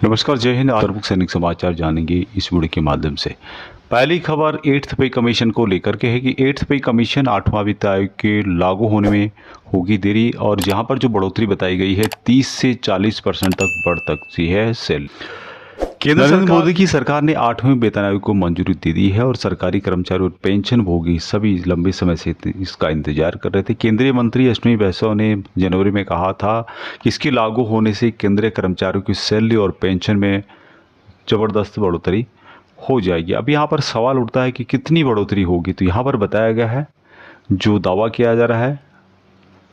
नमस्कार, जय हिंद। आज प्रमुख सैनिक समाचार जानेंगे इस वीडियो के माध्यम से। पहली खबर 8th पे कमीशन को लेकर के है कि 8th पे कमीशन 8वां वित्त आयोग के लागू होने में होगी देरी, और जहां पर जो बढ़ोतरी बताई गई है 30 से 40% तक बढ़ सकती है सेल। नरेंद्र मोदी की सरकार ने 8वें वेतन आयोग को मंजूरी दे दी है और सरकारी कर्मचारी और पेंशन भोगी सभी लंबे समय से इसका इंतजार कर रहे थे। केंद्रीय मंत्री अश्विनी वैष्णव ने जनवरी में कहा था कि इसके लागू होने से केंद्रीय कर्मचारियों की सैलरी और पेंशन में ज़बरदस्त बढ़ोतरी हो जाएगी। अब यहाँ पर सवाल उठता है कि कितनी बढ़ोतरी होगी, तो यहाँ पर बताया गया है, जो दावा किया जा रहा है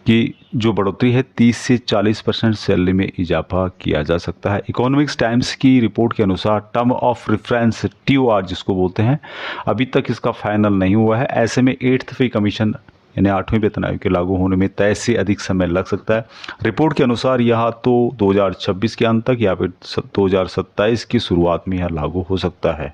कि जो बढ़ोतरी है 30 से 40% सैलरी में इजाफा किया जा सकता है। इकोनॉमिक्स टाइम्स की रिपोर्ट के अनुसार टर्म ऑफ रेफरेंस TOR जिसको बोलते हैं, अभी तक इसका फाइनल नहीं हुआ है। ऐसे में 8th पे कमीशन यानी 8वें वेतन आयोग के लागू होने में तय से अधिक समय लग सकता है। रिपोर्ट के अनुसार यह तो 2026 के अंत तक या फिर 2027 की शुरुआत में यह लागू हो सकता है।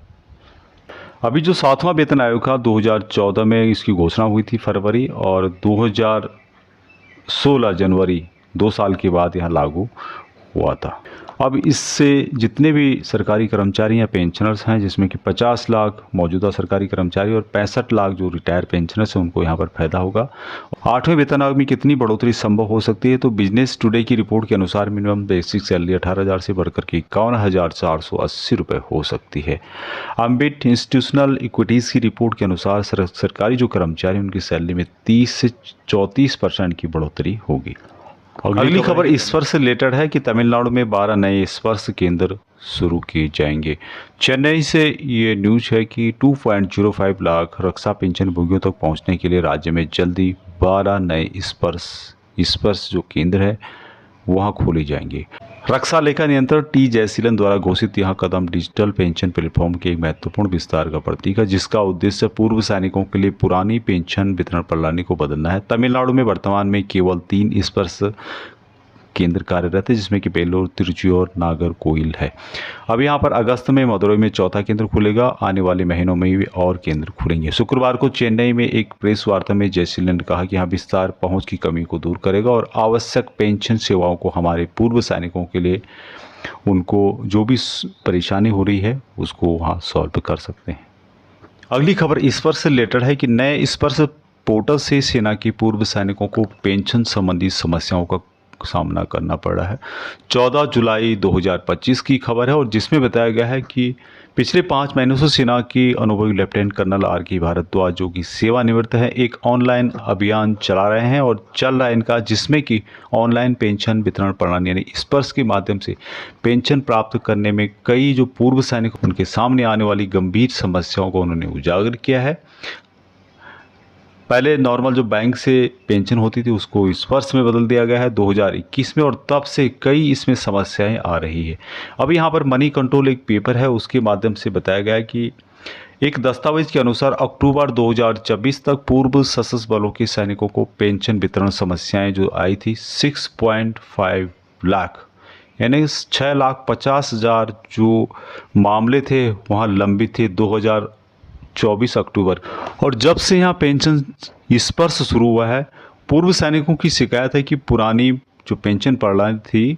अभी जो 7वां वेतन आयोग का 2014 में इसकी घोषणा हुई थी फरवरी, और 2016 जनवरी 2 साल के बाद यह लागू हुआ था। अब इससे जितने भी सरकारी कर्मचारी या पेंशनर्स हैं, जिसमें कि 50 लाख मौजूदा सरकारी कर्मचारी और 65 लाख जो रिटायर पेंशनर्स हैं, उनको यहाँ पर फायदा होगा। 8वें वेतन आयोग में कितनी बढ़ोतरी संभव हो सकती है, तो बिजनेस टुडे की रिपोर्ट के अनुसार मिनिमम बेसिक सैलरी 18,000 से बढ़कर के 51,480 रुपये हो सकती है। अम्बिट इंस्टीट्यूशनल इक्विटीज़ की रिपोर्ट के अनुसार सरकारी जो कर्मचारी उनकी सैलरी में 30 से 34% की बढ़ोतरी होगी। अगली खबर स्पर्श से रिलेटेड है कि तमिलनाडु में 12 नए स्पर्श केंद्र शुरू किए जाएंगे। चेन्नई से ये न्यूज़ है कि 2.05 लाख रक्षा पेंशन भोगियों तक पहुंचने के लिए राज्य में जल्दी 12 नए स्पर्श जो केंद्र है वहां खोले जाएंगे। रक्षा लेखा नियंत्रक T जयशीलन द्वारा घोषित यह कदम डिजिटल पेंशन प्लेटफॉर्म के एक महत्वपूर्ण विस्तार का प्रतीक है, जिसका उद्देश्य पूर्व सैनिकों के लिए पुरानी पेंशन वितरण प्रणाली को बदलना है। तमिलनाडु में वर्तमान में केवल 3 स्पर्श केंद्र कार्यरत है, जिसमें कि वेल्लोर, तिरुचि और नागरकोइल है। अब यहाँ पर अगस्त में मदुरई में चौथा केंद्र खुलेगा। आने वाले महीनों में भी और केंद्र खुलेंगे। शुक्रवार को चेन्नई में एक प्रेस वार्ता में जयशीलन ने कहा कि यहाँ विस्तार पहुँच की कमी को दूर करेगा और आवश्यक पेंशन सेवाओं को हमारे पूर्व सैनिकों के लिए उनको जो भी परेशानी हो रही है उसको वहाँ सॉल्व कर सकते हैं। अगली खबर स्पर्श से रिलेटेड है कि नए स्पर्श पोर्टल से सेना के पूर्व सैनिकों को पेंशन संबंधी समस्याओं का सामना करना पड़ रहा है। 14 जुलाई 2025 की खबर है, और जिसमें बताया गया है कि पिछले 5 महीनों से सेना की अनुभवी लेफ्टिनेंट कर्नल R.K. भारद्वाज, जो कि सेवानिवृत्त है, एक ऑनलाइन अभियान चला रहे हैं और चल रहा है इनका, जिसमें कि ऑनलाइन पेंशन वितरण प्रणाली यानी स्पर्श के माध्यम से पेंशन प्राप्त करने में कई जो पूर्व सैनिक उनके सामने आने वाली गंभीर समस्याओं को उन्होंने उजागर किया है। पहले नॉर्मल जो बैंक से पेंशन होती थी उसको स्पर्श में बदल दिया गया है 2021 में, और तब से कई इसमें समस्याएं आ रही है। अब यहाँ पर मनी कंट्रोल एक पेपर है, उसके माध्यम से बताया गया है कि एक दस्तावेज के अनुसार अक्टूबर 2024 तक पूर्व सशस्त्र बलों के सैनिकों को पेंशन वितरण समस्याएं जो आई थी 6.5 लाख यानी 6,50,000 जो मामले थे वहाँ लंबित थे 2024 अक्टूबर। और जब से यहाँ पेंशन स्पर्श शुरू हुआ है, पूर्व सैनिकों की शिकायत है कि पुरानी जो पेंशन प्रणाली थी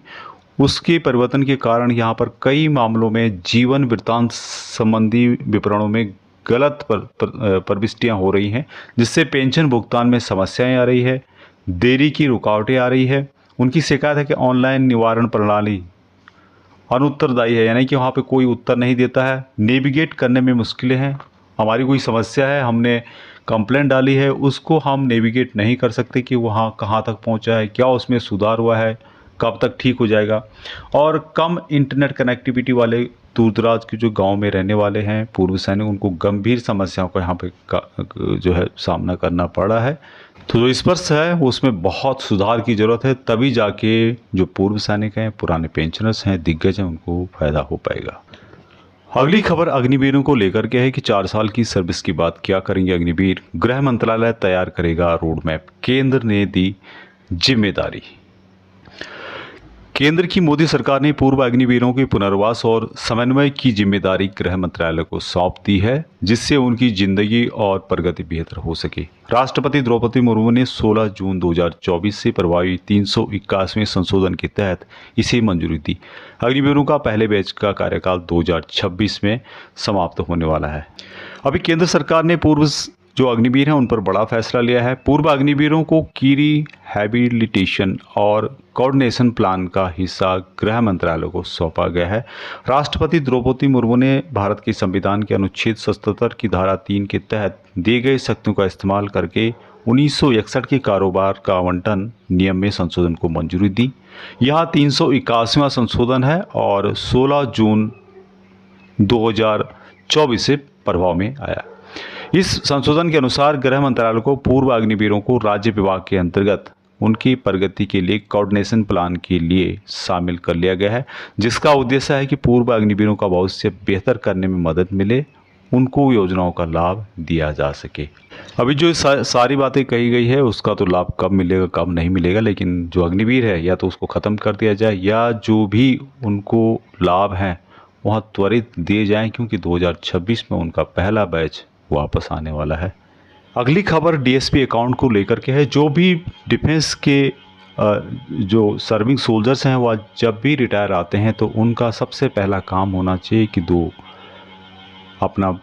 उसके परिवर्तन के कारण यहाँ पर कई मामलों में जीवन वृत्तांत संबंधी विवरणों में गलत प्रविष्टियाँ हो रही हैं, जिससे पेंशन भुगतान में समस्याएं आ रही है, देरी की रुकावटें आ रही है। उनकी शिकायत है कि ऑनलाइन निवारण प्रणाली अनुत्तरदायी है, यानी कि वहाँ पे कोई उत्तर नहीं देता है, नेविगेट करने में मुश्किलें हैं। हमारी कोई समस्या है, हमने कंप्लेंट डाली है, उसको हम नेविगेट नहीं कर सकते कि वहाँ कहाँ तक पहुँचा है, क्या उसमें सुधार हुआ है, कब तक ठीक हो जाएगा। और कम इंटरनेट कनेक्टिविटी वाले दूर दराज के जो गांव में रहने वाले हैं पूर्व सैनिक, उनको गंभीर समस्याओं का यहाँ पे जो है सामना करना पड़ा है। तो जो स्पर्श है उसमें बहुत सुधार की ज़रूरत है, तभी जाके जो पूर्व सैनिक हैं, पुराने पेंशनर्स हैं, दिग्गज हैं, उनको फ़ायदा हो पाएगा। अगली खबर अग्निवीरों को लेकर के है कि 4 साल की सर्विस के बाद क्या करेंगे अग्निवीर। गृह मंत्रालय तैयार करेगा रोड मैप, केंद्र ने दी जिम्मेदारी। केंद्र की मोदी सरकार ने पूर्व अग्निवीरों के पुनर्वास और समन्वय की जिम्मेदारी गृह मंत्रालय को सौंप दी है, जिससे उनकी जिंदगी और प्रगति बेहतर हो सके। राष्ट्रपति द्रौपदी मुर्मू ने 16 जून 2024 से प्रभावी 381वें संशोधन के तहत इसे मंजूरी दी। अग्निवीरों का पहले बैच का कार्यकाल 2026 में समाप्त होने वाला है। अभी केंद्र सरकार ने पूर्व जो अग्निवीर हैं उन पर बड़ा फैसला लिया है। पूर्व अग्निवीरों को की रिहैबिलिटेशन और कोऑर्डिनेशन प्लान का हिस्सा गृह मंत्रालय को सौंपा गया है। राष्ट्रपति द्रौपदी मुर्मू ने भारत के संविधान के अनुच्छेद 77 की धारा 3 के तहत दिए गए शक्तियों का इस्तेमाल करके 1961 के कारोबार का आवंटन नियम में संशोधन को मंजूरी दी। यहाँ 381वां संशोधन है और 16 जून 2024 से प्रभाव में आया। इस संशोधन के अनुसार गृह मंत्रालय को पूर्व अग्निवीरों को राज्य विभाग के अंतर्गत उनकी प्रगति के लिए कोऑर्डिनेशन प्लान के लिए शामिल कर लिया गया है, जिसका उद्देश्य है कि पूर्व अग्निवीरों का भविष्य बेहतर करने में मदद मिले, उनको योजनाओं का लाभ दिया जा सके। अभी जो सारी बातें कही गई है उसका तो लाभ कब मिलेगा कब नहीं मिलेगा, लेकिन जो अग्निवीर है या तो उसको ख़त्म कर दिया जाए या जो भी उनको लाभ हैं वहाँ त्वरित दिए जाएँ, क्योंकि 2026 में उनका पहला बैच वापस आने वाला है। अगली खबर डीएसपी अकाउंट को लेकर के है। जो भी डिफेंस के जो सर्विंग सोल्जर्स हैं वह जब भी रिटायर आते हैं तो उनका सबसे पहला काम होना चाहिए कि अपना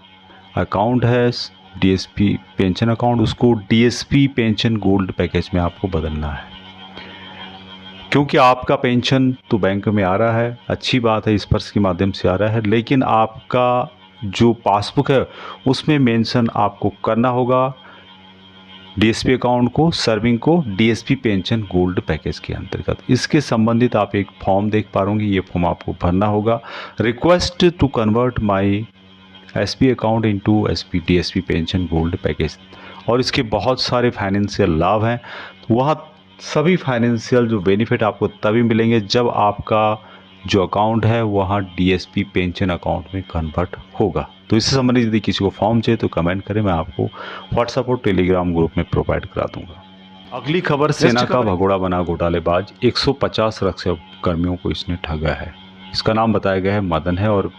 अकाउंट है डीएसपी पेंशन अकाउंट, उसको डीएसपी पेंशन गोल्ड पैकेज में आपको बदलना है, क्योंकि आपका पेंशन तो बैंक में आ रहा है, अच्छी बात है, स्पर्श के माध्यम से आ रहा है, लेकिन आपका जो पासबुक है उसमें मेंशन आपको करना होगा डीएसपी अकाउंट को, सर्विंग को डीएसपी पेंशन गोल्ड पैकेज के अंतर्गत। इसके संबंधित आप एक फॉर्म देख पा रहे, ये फॉर्म आपको भरना होगा। Request to convert my SP account into SP DSP pension gold package, और इसके बहुत सारे फाइनेंशियल लाभ हैं। वह सभी फाइनेंशियल जो बेनिफिट आपको तभी मिलेंगे जब आपका जो अकाउंट है वहाँ डीएसपी पेंशन अकाउंट में कन्वर्ट होगा। तो इससे संबंधित यदि किसी को फॉर्म चाहिए तो कमेंट करें, मैं आपको व्हाट्सएप और टेलीग्राम ग्रुप में प्रोवाइड करा दूंगा। अगली खबर, सेना का भगोड़ा बना घोटालेबाज, 150 रक्षा कर्मियों को इसने ठगा है। इसका नाम बताया गया है मदन है और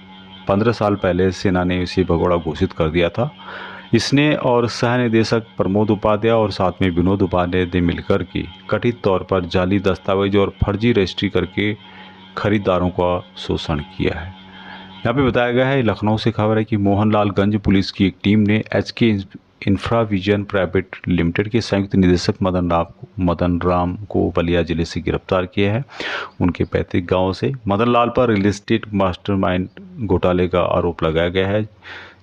15 साल पहले सेना ने इसे भगोड़ा घोषित कर दिया था। इसने और सह निदेशक प्रमोद उपाध्याय और साथ में विनोद उपाध्याय ने मिलकर के कथित तौर पर जाली दस्तावेज और फर्जी रजिस्ट्री करके खरीदारों का शोषण किया है। यहाँ पे बताया गया है, लखनऊ से खबर है कि मोहनलालगंज पुलिस की एक टीम ने एचके इंफ्राविजन प्राइवेट लिमिटेड के संयुक्त निदेशक मदन राम को बलिया जिले से गिरफ्तार किया है। उनके पैतृक गांव से मदन लाल पर रियल एस्टेट मास्टरमाइंड घोटाले का आरोप लगाया गया है,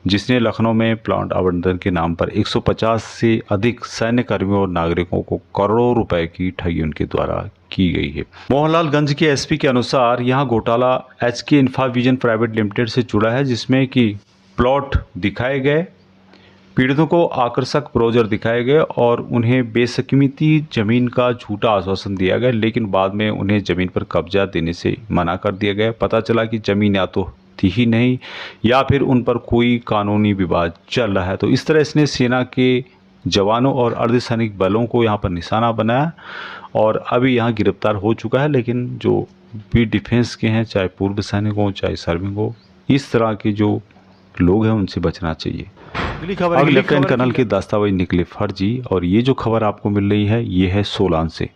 जिसने लखनऊ में प्लांट आवंटन के नाम पर 150 से अधिक सैन्य कर्मियों और नागरिकों को करोड़ों रुपए की ठगी उनके द्वारा की गई है। मोहनलालगंज के एसपी के अनुसार यहां घोटाला एचके इंफ्राविजन प्राइवेट लिमिटेड से जुड़ा है, जिसमें कि प्लॉट दिखाए गए, पीड़ितों को आकर्षक ब्रोजर दिखाए गए और उन्हें बेसकीमती जमीन का झूठा आश्वासन दिया गया, लेकिन बाद में उन्हें जमीन पर कब्जा देने से मना कर दिया गया। पता चला कि जमीन या तो थी ही नहीं या फिर उन पर कोई कानूनी विवाद चल रहा है। तो इस तरह इसने सेना के जवानों और अर्धसैनिक बलों को यहाँ पर निशाना बनाया और अभी यहाँ गिरफ्तार हो चुका है। लेकिन जो भी डिफेंस के हैं, चाहे पूर्व सैनिक हो चाहे सर्विंग हो, इस तरह के जो लोग हैं उनसे बचना चाहिए। अगली खबर, लेफ्टिनेंट कर्नल के दस्तावेज निकले फर्जी, और ये जो खबर आपको मिल रही है ये है सोलान से।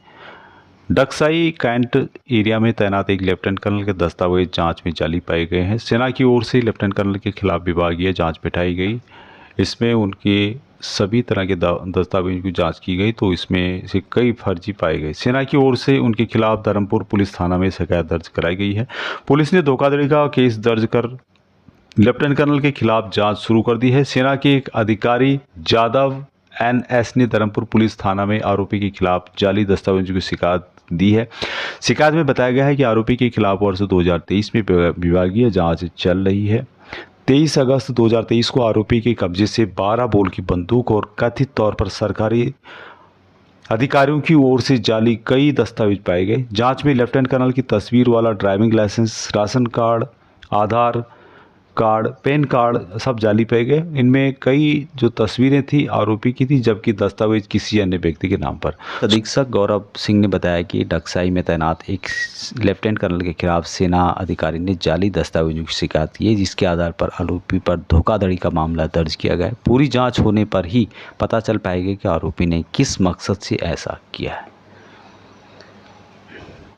डकसाई कैंट एरिया में तैनात एक लेफ्टिनेंट कर्नल के दस्तावेज जांच में जाली पाए गए हैं। सेना की ओर से लेफ्टिनेंट कर्नल के खिलाफ विभागीय जांच बिठाई गई। इसमें उनके सभी तरह के दस्तावेजों की जांच की गई, तो इसमें से कई फर्जी पाए गए। सेना की ओर से उनके खिलाफ धर्मपुर पुलिस थाना में शिकायत दर्ज कराई गई है। पुलिस ने धोखाधड़ी का केस दर्ज कर लेफ्टिनेंट कर्नल के खिलाफ जांच शुरू कर दी है। सेना के एक अधिकारी जादव NS ने धर्मपुर पुलिस थाना में आरोपी के खिलाफ जाली दस्तावेजों की शिकायत दी है। शिकायत में बताया गया है कि आरोपी के खिलाफ वर्ष 2023 में विभागीय जांच चल रही है। 23 अगस्त 2023 को आरोपी के कब्जे से 12 बोल की बंदूक और कथित तौर पर सरकारी अधिकारियों की ओर से जाली कई दस्तावेज पाए गए। जांच में लेफ्टिनेंट कर्नल की तस्वीर वाला ड्राइविंग लाइसेंस, राशन कार्ड, आधार कार्ड, पैन कार्ड सब जाली पाए गए। इनमें कई जो तस्वीरें थी आरोपी की थी, जबकि दस्तावेज किसी अन्य व्यक्ति के नाम पर। अधीक्षक गौरव सिंह ने बताया कि ढक्साई में तैनात एक लेफ्टिनेंट कर्नल के खिलाफ सेना अधिकारी ने जाली दस्तावेजों की शिकायत की है, जिसके आधार पर आरोपी पर धोखाधड़ी का मामला दर्ज किया गया है। पूरी जांच होने पर ही पता चल पाएगा कि आरोपी ने किस मकसद से ऐसा किया है।